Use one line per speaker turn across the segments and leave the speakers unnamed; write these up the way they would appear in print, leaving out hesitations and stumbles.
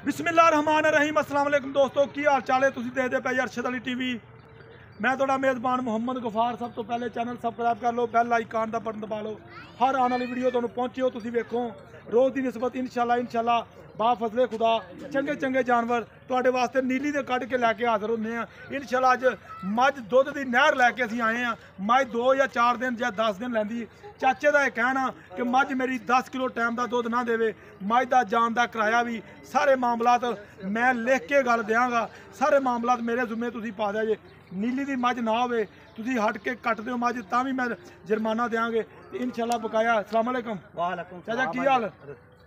बिस्मिल्लाहिर्रहमानिर्रहीम अस्सलाम वालेकुम दोस्तों की हाल चाल है तुसीं देखदे पे अरशद अली टीवी। मैं तुहाडा मेज़बान मुहम्मद गफार। सब तो पहले चैनल सबसक्राइब कर लो, बैल आइकन का बटन दबा लो, हर आने वाली वीडियो तुहानूं पहुंचे हो तुसीं वेखो। रोज़ की निस्बत इंशाल्लाह बा फजले खुदा चंगे चंगे जानवर तुहाडे वास्ते नीली दे कढ़ के लैके हाज़र होंदे हैं इंशाल्लाह। अज मझ दुध की नहर लैके असीं आए हैं। मझ 2 या 4 दिन या 10 दिन लैंदी। चाचे का यह कहना कि मझ मेरी 10 किलो टाइम का दुध ना देवे, मझ का जान का किराया भी सारे मामलात मैं लिख के गल देंगा। सारे मामलात मेरे जुम्मे तुसीं पा दिया जे। नीली की मझ ना होवे तुसीं हट के कट दो मझ तां भी मैं जुर्माना देंगे इंशाल्लाह बकाया। अस्सलाम वालेकुम।
वालेकुम
चाचा की हाल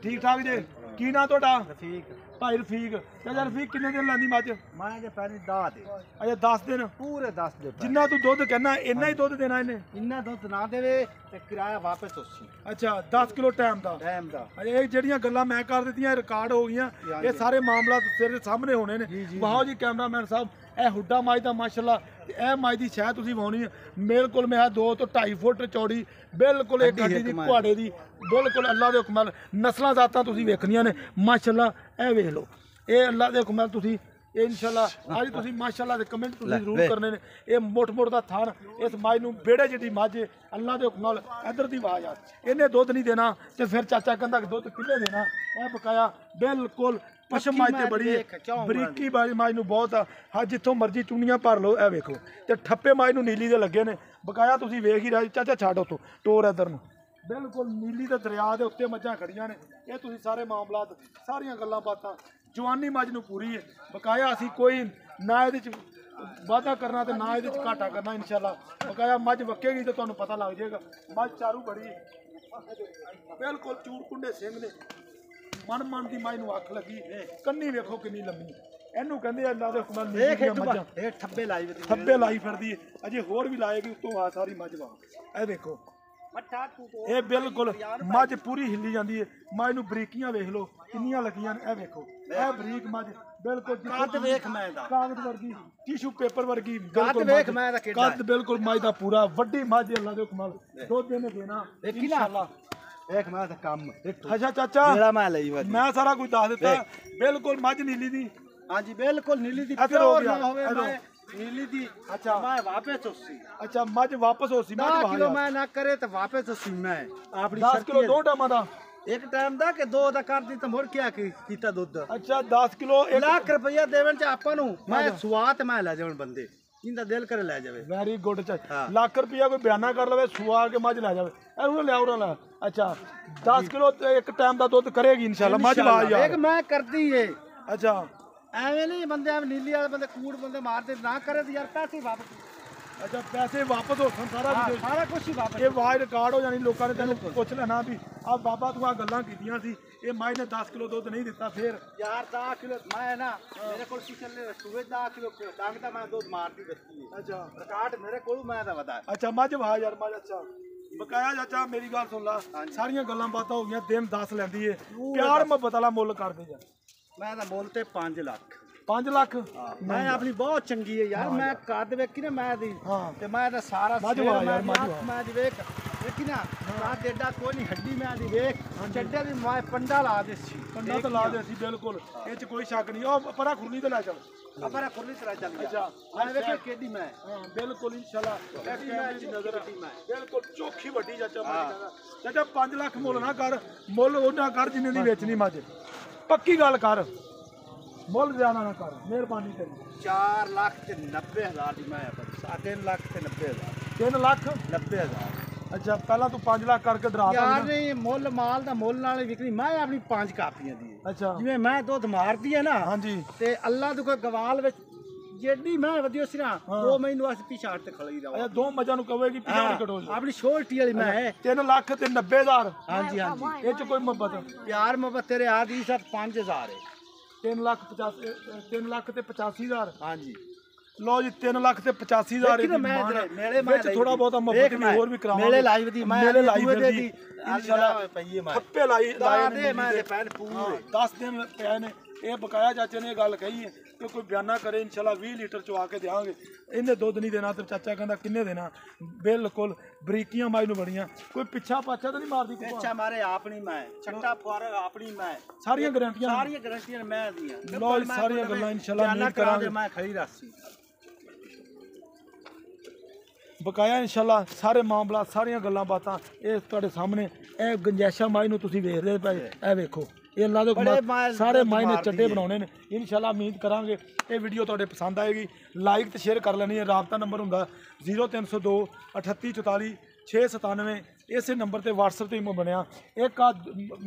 ठीक ठाक जे? की ना तुहाडा?
रफीक।
भाई रफीक। चाचा रफीक किन्ने दिन लैंदी मझ?
मैं जे पैनी 10 दे।
अच्छा 10 दिन
पूरे 10 दे।
जिन्ना तू दुध कहना इन्ना ही दुध देना इन्हें?
इन्ना दुध ना देवे ते किराया वापस 80।
अच्छा 10 किलो टाइम का। अच्छा ये ਜਿਹੜੀਆਂ ਗੱਲਾਂ मैं कर ਦਿੱਤੀਆਂ रिकॉर्ड हो गई। ये सारे मामला तेरे सामने होने ने। वाहो जी कैमरामैन साहब, ਇਹ ਹੁੱਡਾ ਮੱਝ ਦਾ ਮਾਸ਼ਾਅੱਲਾ ਇਹ ਮੱਝ ਦੀ ਸ਼ਹਿ ਤੁਸੀਂ ਵਾਉਣੀ ਹੈ। ਮੇਰੇ ਕੋਲ ਮੈਂ 2 ਤੋਂ 2.5 ਫੁੱਟ ਚੌੜੀ ਬਿਲਕੁਲ ਇੱਕ ਗੱਡੀ ਦੀ ਕੁਹਾੜੇ ਦੀ ਬਿਲਕੁਲ ਅੱਲਾ ਦੇ ਹੁਕਮ ਨਾਲ ਨਸਲਾਂ ਜ਼ਾਤਾਂ ਤੁਸੀਂ ਵੇਖਣੀਆਂ ਨੇ ਮਾਸ਼ਾਅੱਲਾ। ਇਹ ਵੇਖ ਲਓ ਇਹ ਅੱਲਾ ਦੇ ਹੁਕਮ ਨਾਲ ਤੁਸੀਂ ਇਹ ਇਨਸ਼ਾਅੱਲਾ ਅੱਜ ਤੁਸੀਂ ਮਾਸ਼ਾਅੱਲਾ ਦੇ ਕਮੈਂਟ ਤੁਸੀਂ ਜ਼ਰੂਰ ਕਰਨੇ ਨੇ। ਇਹ ਮੋਟ ਦਾ ਥਣ ਇਸ ਮੱਝ ਨੂੰ ਬੇੜੇ ਜਿਹੜੀ ਮੱਝ ਅੱਲਾ ਦੇ ਹੁਕਮ ਨਾਲ ਇੱਧਰ ਦੀ ਆਵਾਜ਼ ਆ ਇਹਨੇ ਦੁੱਧ ਨਹੀਂ ਦੇਣਾ ਤੇ ਫਿਰ ਚਾਚਾ ਕਹਿੰਦਾ ਕਿ ਦੁੱਧ ਕਿੰਨੇ ਦੇਣਾ। ਇਹ ਬਕਾਇਆ ਬਿਲकुल पशम मझ तो बड़ी है बरीकी मझ नूं बहुत हाँ जितों मर्जी चूनियां भर लो। ए वेखो तो ठप्पे मझ नूं नीली दे लगे ने बकाया तुसीं वेख ही रहे। चाचा छड्ड उत्तों टोर इधर नूं बिल्कुल नीली दे दरिया दे उत्ते मझां खड़ियां ने। ये तुसीं सारे मामलात सारियां गल्लां बातां जवानी मझ नूं पूरी है बकाया। असीं कोई ना इहदे च वादा करना तो ना इहदे च घाटा करना इंशाल्लाह। बकाया मझ वक्केगी तो तुहानूं पता लग जाएगा। मझ चारू बड़ी बिल्कुल चूड़ कुंडे सिंह ने मन की मझ नूं अख लगी। कन्नी वेखो किन्नी लम्मी इहनूं कहंदे अल्लाह दे हुकम नाल ठब्बे लाई फिरदी है। अजे होर भी लाएगी उत्तों आ सारी मझ वा। ए देखो ये बिल्कुल मझ पूरी हिली जाती है। मझ नूं बरीकियां वेख लो किन्नियां लगियां। ए वेखो ए बरीक मझ बिल्कुल कागज वर्गी टिशू पेपर वर्गी कद बिल्कुल मझ दा पूरा वड्डी मझ अल्लाह दे हुकम नाल दुध इहने देना इंशाल्लाह।
एक मैं तो कम
अच्छा चाचा मैं सारा कुछ दस दिता बिल्कुल मझ नीली दी।
हाँ जी बिल्कुल नीली दी नीली दी। अच्छा मैं वापस 80। अच्छा
मझ वापस 80
10 किलो मैं ना करे तो वापस 80 मैं अपनी
10 किलो 2 टाइम दा
एक टाइम दा के 2 दा कर दी तो मुड़ क्या कीता दुध।
अच्छा 10 किलो 1
लाख रुपया देवन च आपां नूं मैं सुआत मैं ले जावन बंदे जिंदा दिल करे ले जावे।
वेरी गुड चाचा लाख रुपया कोई बयाना कर लवे सुआ के मझ ले जावे ए ले उरा ला। अच्छा 10 किलो एक टाइम दा दुध करेगी इंशाल्लाह मझ वा यार।
एक मैं करदी है।
अच्छा
ਐਵੇਂ नहीं बंदे नीली वाले बंदे कूड़ बंदे मारते ना करे तो यार पैसे वापस।
अच्छा पैसे वापस हो
सारा कुछ ही वापस।
ये वाज रिकॉर्ड हो जानी लोगों ने तेन पुछ लेना भी आ बाबा तू आ गल्लां कीतियां सी ये मझ ने 10 किलो दुध नहीं दिता फिर
यार 10 किलो मैं ना मेरे को चलने सुबह 10 किलो डांगदा मैं दुध मारती दस्ती है। अच्छा रिकॉर्ड मेरे को मैं दा वदा। अच्छा
मझ वा यार मझ। अच्छा बकाया चाचा मेरी गल सुन ला सारियां गल्लां बातां हो गईयां दिन 10 लैंदी है प्यार मुहब्बत वाला मुੱਲ कर दे जा।
मैं तो बोल ते 5 लाख
5 लाख
मैं अपनी बहुत चंगी है यार। मैं कद वेखी ना मैं दी ते मैं तो सारा मैं वेख देखी ना कद एडा कोई नहीं हड्डी मैं दी वेख चड्डे दी मैं पंडा ला दे सी
पंडा तो ला दे सी बिल्कुल ए च कोई शक नहीं। ओ परा खुरनी तो ले चल
अपरा खुरनी चला चल।
अच्छा
मैं वेख केडी मैं
बिल्कुल इंशाल्लाह कैमरे दी नजर बिल्कुल चोखी वड्डी चाचा। चाचा 5 लाख मुੱਲ ना कर मुੱਲ ओना कर जिन्ने दी बेचनी मझ पक्की गल कर मुੱਲ ज्यादा ना कर मेहरबानी करी।
4 लाख ते 90 हज़ार दी मैं 3 लाख ते 90 हज़ार
3 लाख
90 हज़ार।
अच्छा पहला तू 5 लाख करके डरा
यार नहीं मुੱਲ माल दा मुੱਲ नाल विकनी मैं अपनी 5 कापियां दी।
अच्छा
जिवें मैं दुध मारदी है ना। हां जी ते अल्लाह दे कोई गवाल विच जेडी मैं वधियो सी ना वो मैनू अस पिछाड़ ते खड़ी रहा।
अच्छा 2 मजां नु कहेगी पिछाड़ कटो
अपनी छोटी वाली मैं
3 लाख ते 90 हज़ार।
हां जी ए
च कोई मोहब्बत
प्यार मोहब्बत तेरे आदि सर 5 हज़ार है
3 लाख ते 85 हज़ार।
हाँ जी
लो जी 3 लाख ते 85 हज़ार मेले थोड़ा बहुत मोहब्बत भी और भी करावांगे
मेले लाइव दी
मेले लाइव दी इंशाल्लाह
पईए मैं
थप्पे लाई
दे मैं पैन पूरे
10 दिन पे ने ਇਹ ਬਕਾਇਆ ਚਾਚੇ ਨੇ ਇਹ ਗੱਲ ਕਹੀ ਹੈ ਕਿ ਕੋਈ ਬਿਆਨਾ ਕਰੇ ਇਨਸ਼ਾਅੱਲਾ 20 ਲੀਟਰ ਚਵਾ ਕੇ ਦੇਵਾਂਗੇ। ਇਹਨੇ ਦੁੱਧ ਨਹੀਂ ਦੇਣਾ ਤੇ ਚਾਚਾ ਕਹਿੰਦਾ ਕਿੰਨੇ ਦੇਣਾ। ਬਿਲਕੁਲ ਬਰੀਕੀਆਂ ਮਾਈ ਨੂੰ ਬੜੀਆਂ, ਕੋਈ ਪਿੱਛਾ ਪਾਛਾ ਤਾਂ ਨਹੀਂ ਮਾਰਦੀ।
ਪਿੱਛਾ ਮਾਰੇ ਆਪਣੀ ਮੈਂ ਛੱਟਾ ਫੁਆਰਾ ਆਪਣੀ ਮੈਂ
ਸਾਰੀਆਂ ਗਾਰੰਟੀਆਂ
ਮੈਂ ਦੀਆਂ।
ਲੋ ਸਾਰੀਆਂ ਗੱਲਾਂ ਇਨਸ਼ਾਅੱਲਾ ਉਮੀਦ ਕਰਾਂਗੇ
ਮੈਂ ਖੜੀ ਰੱਖੀ
ਬਕਾਇਆ ਇਨਸ਼ਾਅੱਲਾ ਸਾਰੇ ਮਾਮਲਾ ਸਾਰੀਆਂ ਗੱਲਾਂ ਬਾਤਾਂ ਇਹ ਤੁਹਾਡੇ ਸਾਹਮਣੇ। ਇਹ ਗੰਜੈਸ਼ਾ ਮਾਈ ਨੂੰ ਤੁਸੀਂ ਵੇਖਦੇ ਪਏ, ਇਹ ਵੇਖੋ ਇਹ ਅੱਲਾ ਦੇ ਸਾਰੇ ਮਾਈ ਨੇ ਚੱਡੇ ਬਣਾਉਣੇ ਨੇ। ਇਨਸ਼ਾਅੱਲਾ ਉਮੀਦ ਕਰਾਂਗੇ ਇਹ ਵੀਡੀਓ ਤੁਹਾਡੇ ਪਸੰਦ ਆਏਗੀ। ਲਾਈਕ ਤੇ ਸ਼ੇਅਰ ਕਰ ਲੈਣੀ ਹੈ। ਰਾਬਤਾ ਨੰਬਰ ਹੁੰਦਾ 0302 38 44 697। ਇਸੇ ਨੰਬਰ ਤੇ WhatsApp ਤੇ ਬਣਿਆ। ਇੱਕ ਆ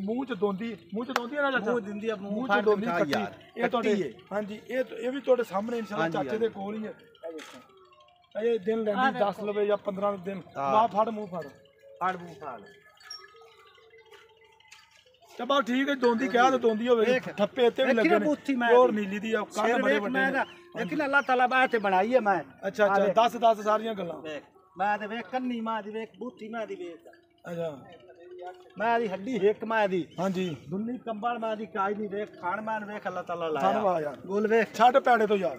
ਮੂੰਹ ਚ ਦੋਂਦੀ ਹੈ ਨਾ ਚਾਚਾ,
ਮੂੰਹ ਦਿੰਦੀ ਆ
ਮੂੰਹ ਚ ਦੋਂਦੀ ਕੱਟੀ, ਇਹ ਤੁਹਾਡੇ ਹਾਂਜੀ ਇਹ ਵੀ ਤੁਹਾਡੇ ਸਾਹਮਣੇ ਇਨਸ਼ਾਅੱਲਾ ਚਾਚੇ ਦੇ ਕੋਲ ਹੀ ਹੈ। ਇਹ ਵੇਖੋ ਇਹ ਦਿਨ ਲੈਂਦੀ 10 ਲਵੇ ਜਾਂ 15 ਦਿਨ। ਵਾਹ ਫੜ ਮੂੰਹ ਫੜ
ਮੂੰਹ ਫੜ
ਤੇ ਬਾ ਠੀਕ ਹੈ। ਦੋਂਦੀ ਕਹਿਆ ਤੇ ਦੋਂਦੀ ਹੋਵੇ, ਠੱਪੇ ਇੱਥੇ ਵੀ ਲੱਗੇ ਨੇ। ਹੋਰ ਨੀਲੀ ਦੀ ਆ ਕੰਨ ਬੜੇ ਵੱਡੇ ਨੇ।
ਲੇਕਿਨ ਅੱਲਾਹ ਤਾਲਾ ਬਾਹ ਤੇ ਬਣਾਈ ਹੈ ਮੈਂ।
ਅੱਛਾ 10 ਸਾਰੀਆਂ ਗੱਲਾਂ।
ਮੈਂ ਤੇ ਵੇਖ ਕੰਨੀ ਮਾਂ ਦੀ ਵੇਖ, ਬੂਥੀ ਮਾਂ ਦੀ ਵੇਖ।
ਅੱਛਾ
ਮੈਂ ਦੀ ਹੱਡੀ ਇੱਕ ਮਾਂ ਦੀ
ਹਾਂਜੀ,
ਦੁੰਨੀ ਕੰਬਲ ਮਾਂ ਦੀ ਕਾਜ ਨਹੀਂ ਵੇਖ। ਖਾਣ ਮਾਂ ਵੇਖ ਅੱਲਾਹ ਤਾਲਾ ਲਾਇਆ।
ਧੰਨਵਾਦ ਯਾਰ।
ਬੋਲ ਵੇਖ
ਛੱਡ ਪੈੜੇ ਤੋਂ ਯਾਰ।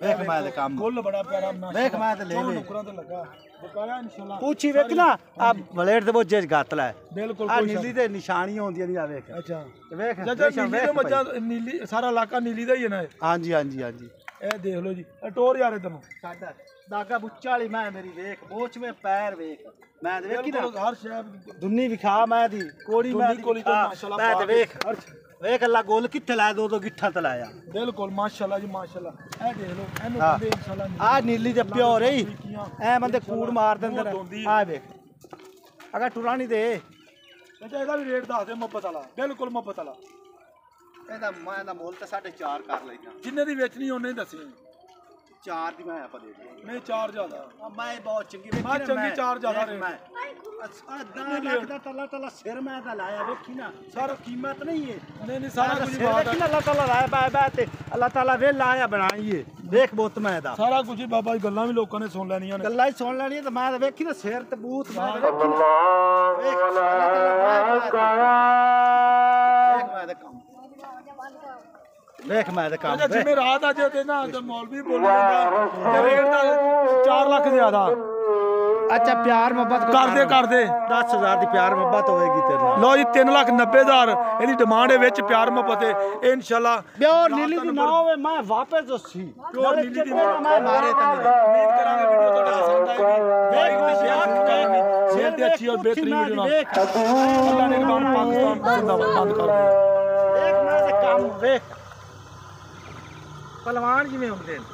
ਵੇਖ ਮੈਂ ਦੇ ਕੰਮ
ਗੁੱਲ ਬੜਾ ਪਿਆਰਾ
ਵੇਖ ਮੈਂ ਤੇ ਲੈ ਵੇ
ਨੁਕਰਾਂ ਤੇ ਲੱਗਾ ਬਕਾਇਆ ਇਨਸ਼ਾਅੱਲਾ।
ਪੁੱਛੀ ਵੇਖ ਨਾ ਆ ਬਲੇਡ ਦੇ ਬੋਝੇ ਗਾਤ ਲੈ।
ਬਿਲਕੁਲ
ਆ ਨੀਲੀ ਤੇ ਨਿਸ਼ਾਨੀਆਂ ਹੁੰਦੀਆਂ ਨੇ। ਆ ਵੇਖ
ਅੱਛਾ
ਵੇਖ
ਨੀਲੀ ਦੇ ਮੱਝਾਂ ਨੀਲੀ ਸਾਰਾ ਇਲਾਕਾ ਨੀਲੀ ਦਾ ਹੀ ਹੈ ਨਾ।
ਹਾਂਜੀ ਹਾਂਜੀ ਹਾਂਜੀ
ਇਹ ਦੇਖ ਲਓ ਜੀ ਟੋਰ ਯਾਰ ਇਧਰ ਨੂੰ
ਸਾਡਾ ਦਾਗਾ ਬੁੱਚਾ ਵਾਲੀ ਮੈਂ ਮੇਰੀ ਵੇਖ ਬੋਚ ਵਿੱਚ ਪੈਰ ਵੇਖ। ਮੈਂ ਤੇ ਵੇਖੀ ਨਾ
ਹਰ ਸ਼ੈ
ਦੁੰਨੀ ਵਿਖਾ ਮੈਂ ਦੀ ਕੋੜੀ ਮੈਂ ਦੀ
ਕੋਲੀ ਤੋਂ ਮਾਸ਼ਾਅੱਲਾ
ਮੈਂ ਤੇ ਵੇਖ ਵੇਖ ਅੱਲਾ ਗੋਲ ਕਿੱਥੇ ਲਾਇਆ, ਦੋ ਗਿੱਠਾਂ ਤੇ ਲਾਇਆ।
ਬਿਲਕੁਲ ਮਾਸ਼ਾਅੱਲਾ ਜੀ ਮਾਸ਼ਾਅੱਲਾ। ਇਹ ਦੇਖ ਲਓ ਇਹਨੂੰ ਕਹਿੰਦੇ ਇਨਸ਼ਾਅੱਲਾ
ਆ ਨੀਲੀ ਦੇ ਪਿਓ ਰਹੀ ਐ ਬੰਦੇ ਕੂੜ ਮਾਰ ਦਿੰਦੇ ਨੇ। ਆ ਵੇਖ ਅਗਰ ਟੁਰਾਣੀ ਦੇ
ਇਹਦਾ ਵੀ ਰੇਟ ਦੱਸ ਦੇ ਮੁਹੱਬਤ ਵਾਲਾ। ਬਿਲਕੁਲ ਮੁਹੱਬਤ ਵਾਲਾ।
ਇਹਦਾ ਮੈਂ ਦਾ ਮੁੱਲ ਤਾਂ 4.5 ਕਰ ਲੈਣਾ।
ਜਿੰਨੇ ਦੀ ਵੇਚਣੀ ਉਹਨੇ ਹੀ ਦੱਸੀ।
4 ਦੀ ਮੈਂ ਆਪਾਂ ਦੇ ਦੇ
ਨਹੀਂ 4 ਜ਼ਿਆਦਾ
ਮੈਂ ਬਹੁਤ ਚੰਗੀ
ਮੈਂ ਚੰਗੀ 4 ਜ਼ਿਆਦਾ ਰੇਟ।
ਮੈਂ ਅੱਧਾ ਲੱਖ ਦਾ ਤੱਲਾ ਸਿਰ ਮੈਂ ਤਾਂ ਲਾਇਆ ਵੇਖੀ ਨਾ ਸਾਰਾ ਕੀਮਤ ਨਹੀਂ ਹੈ।
ਨਹੀਂ ਸਾਰਾ ਕੁਝ ਬਾਤ ਹੈ।
ਅੱਲਾਹ ਤਾਲਾ ਲਾਇਆ ਬਾ ਤੇ ਅੱਲਾਹ ਤਾਲਾ ਵੇ ਲਾਇਆ ਬਣਾਈਏ ਵੇਖ ਬੁੱਤ ਮੈਂ ਦਾ
ਸਾਰਾ ਕੁਝ ਬਾਬਾ ਜੀ ਗੱਲਾਂ ਵੀ ਲੋਕਾਂ ਨੇ ਸੁਣ ਲੈਣੀਆਂ ਨੇ।
ਗੱਲਾਂ ਹੀ ਸੁਣ ਲੈਣੀਆਂ ਤੇ ਮੈਂ ਤਾਂ ਵੇਖੀ ਨਾ ਸਿਰ ਤੇ ਬੂਤ ਮੈਂ ਵੇਖੀ ਨਾ ਵੇਖ ਅੱਲਾਹ ਤਾਲਾ ਮੈਂ ਦਾ ਕੰਮ ਵੇਖ ਮੈਂ ਦਾ ਕੰਮ।
ਜਿਵੇਂ ਰਾਤ ਅੱਜ ਤੇ ਨਾ ਮੌਲਵੀ ਬੋਲੀ ਜਾਂਦਾ ਤੇ ਰੇਟ ਦਾ 4 ਲੱਖ ਜ਼ਿਆਦਾ।
ਅੱਛਾ ਪਿਆਰ ਮੁਹੱਬਤ
ਕਰਦੇ
10,000 ਦੀ ਪਿਆਰ ਮੁਹੱਬਤ ਹੋਏਗੀ ਤੇਰੇ ਨਾਲ।
ਲੋ ਜੀ 3,90,000 ਇਹਦੀ ਡਿਮਾਂਡ ਹੈ। ਵਿੱਚ ਪਿਆਰ ਮੁਹੱਬਤ ਹੈ ਇਨਸ਼ਾਅੱਲਾ।
ਪਿਓਰ ਨੀਲੀ ਦੀ ਨਾ ਹੋਵੇ ਮੈਂ ਵਾਪਸ ਸੀ
ਪਿਓਰ ਨੀਲੀ ਦੀ
ਮੈਂ ਮਾਰੇ ਤਾਂ ਨਹੀਂ।
ਉਮੀਦ ਕਰਾਂਗੇ ਵੀਡੀਓ ਤੁਹਾਡਾ ਪਸੰਦ ਆਏਗੀ। ਲਾਈਕ ਤੇ ਸ਼ੇਅਰ ਤੇ ਅੱਛੀ ਔਰ ਬਿਹਤਰੀਨ ਵੀਡੀਓ ਨਾਲ ਅੱਲਾਹ ਨੇ ਨਿਗਰਾਨ ਪਾਕਿਸਤਾਨ ਜ਼ਿੰਦਾਬਾਦ ਬੰਦ ਕਰ ਦਿਓ।
ਦੇਖ ਮੈਂ ਤੇ ਕੰਮ ਵੇਖ ਪਹਿਲਵਾਨ ਜਿਵੇਂ ਹੁੰਦੇ ਨੇ।